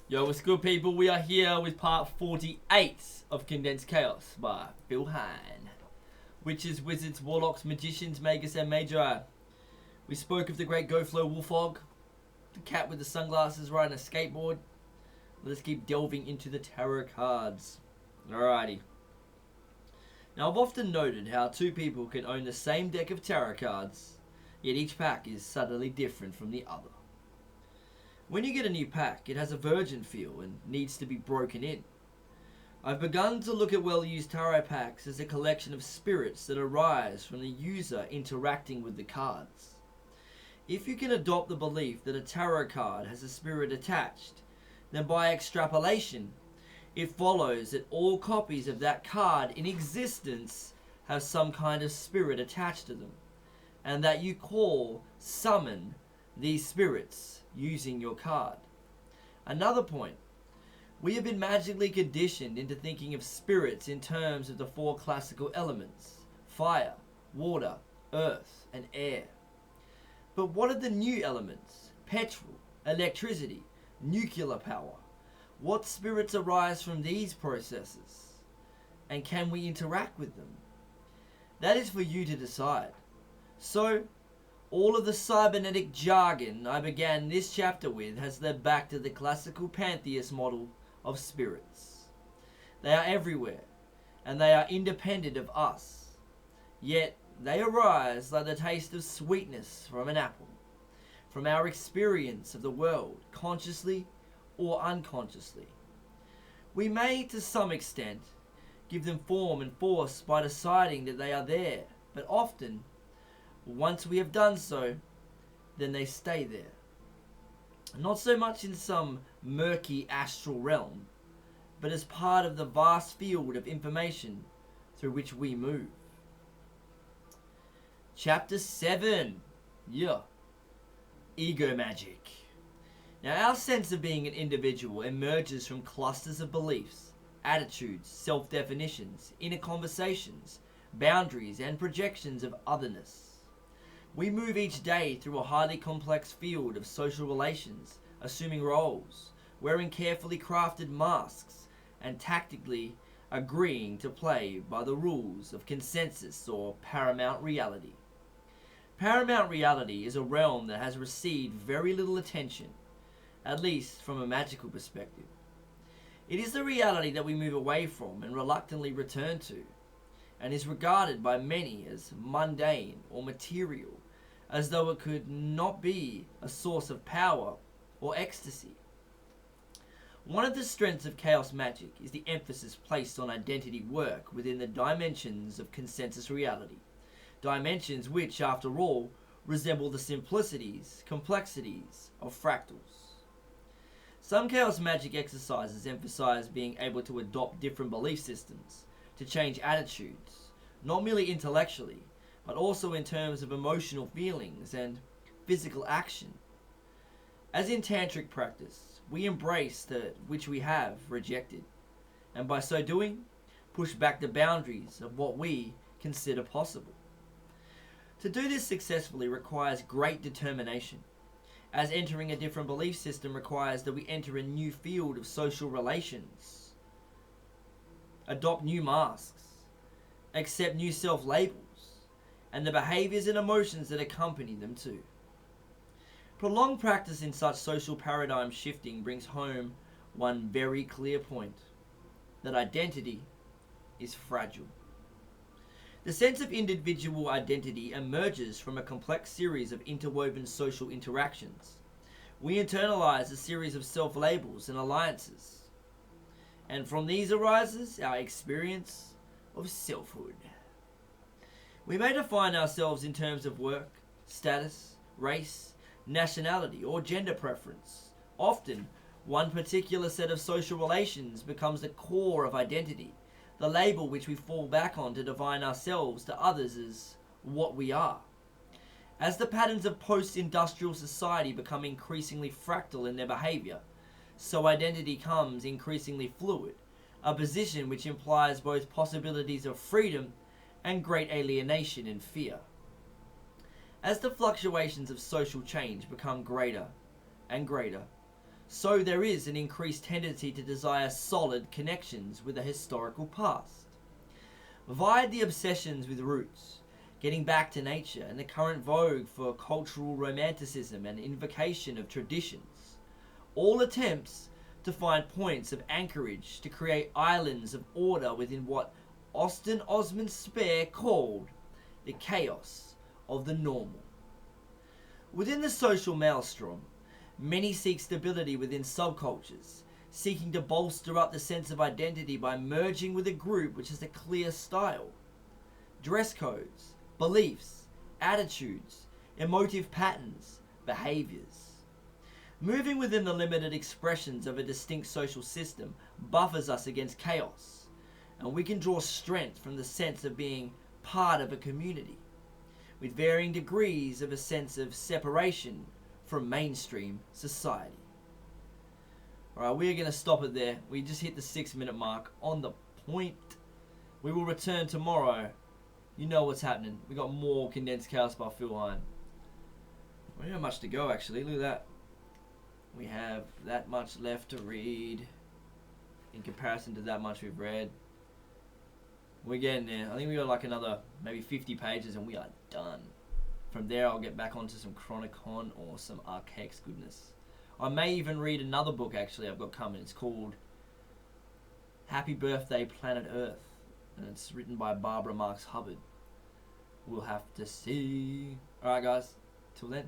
Yo, what's good, people? We are here with part 48 of Condensed Chaos by Bill Hine. Witches, wizards, warlocks, magicians, magus, and magi. We spoke of the great Go-Flow Wolfog, the cat with the sunglasses riding a skateboard. Let's keep delving into the tarot cards. Alrighty. Now, I've often noted how two people can own the same deck of tarot cards, yet each pack is subtly different from the other. When you get a new pack, it has a virgin feel and needs to be broken in. I've begun to look at well-used tarot packs as a collection of spirits that arise from the user interacting with the cards. If you can adopt the belief that a tarot card has a spirit attached, then by extrapolation, it follows that all copies of that card in existence have some kind of spirit attached to them, and that you summon these spirits using your card. Another point, we have been magically conditioned into thinking of spirits in terms of the four classical elements: fire, water, earth, and air. But what are the new elements? Petrol, electricity, nuclear power. What spirits arise from these processes? And can we interact with them? That is for you to decide. So, all of the cybernetic jargon I began this chapter with has led back to the classical pantheist model of spirits. They are everywhere, and they are independent of us. Yet, they arise like the taste of sweetness from an apple, from our experience of the world, consciously or unconsciously. We may, to some extent, give them form and force by deciding that they are there, but often, once we have done so, then they stay there. Not so much in some murky astral realm, but as part of the vast field of information through which we move. Chapter 7. Ego magic. Now, our sense of being an individual emerges from clusters of beliefs, attitudes, self-definitions, inner conversations, boundaries, and projections of otherness. We move each day through a highly complex field of social relations, assuming roles, wearing carefully crafted masks, and tactically agreeing to play by the rules of consensus or paramount reality. Paramount reality is a realm that has received very little attention, at least from a magical perspective. It is the reality that we move away from and reluctantly return to, and is regarded by many as mundane or material, as though it could not be a source of power or ecstasy. One of the strengths of chaos magic is the emphasis placed on identity work within the dimensions of consensus reality, dimensions which, after all, resemble the simplicities, complexities of fractals. Some chaos magic exercises emphasize being able to adopt different belief systems, to change attitudes, not merely intellectually, but also in terms of emotional feelings and physical action. As in tantric practice, we embrace that which we have rejected, and by so doing, push back the boundaries of what we consider possible. To do this successfully requires great determination, as entering a different belief system requires that we enter a new field of social relations, adopt new masks, accept new self-labels, and the behaviors and emotions that accompany them too. Prolonged practice in such social paradigm shifting brings home one very clear point, that identity is fragile. The sense of individual identity emerges from a complex series of interwoven social interactions. We internalize a series of self-labels and alliances, and from these arises our experience of selfhood. We may define ourselves in terms of work, status, race, nationality, or gender preference. Often, one particular set of social relations becomes the core of identity, the label which we fall back on to define ourselves to others as what we are. As the patterns of post-industrial society become increasingly fractal in their behavior, so identity comes increasingly fluid, a position which implies both possibilities of freedom and great alienation and fear. As the fluctuations of social change become greater and greater, so there is an increased tendency to desire solid connections with a historical past. Via the obsessions with roots, getting back to nature, and the current vogue for cultural romanticism and invocation of traditions, all attempts to find points of anchorage to create islands of order within what Austin Osman Spare called the chaos of the normal. Within the social maelstrom, many seek stability within subcultures, seeking to bolster up the sense of identity by merging with a group which has a clear style, dress codes, beliefs, attitudes, emotive patterns, behaviors. Moving within the limited expressions of a distinct social system buffers us against chaos, and we can draw strength from the sense of being part of a community, with varying degrees of a sense of separation from mainstream society. Alright, we are going to stop it there. We just hit the 6-minute mark on the point. We will return tomorrow. You know what's happening. We got more Condensed Chaos by Phil Hine. We don't have much to go actually. Look at that. We have that much left to read in comparison to that much we've read. We're getting there. I think we got like another maybe 50 pages and we are done. From there I'll get back onto some Chronicon or some Archaics goodness. I may even read another book actually I've got coming. It's called Happy Birthday Planet Earth, and it's written by Barbara Marx Hubbard. We'll have to see. Alright guys, till then.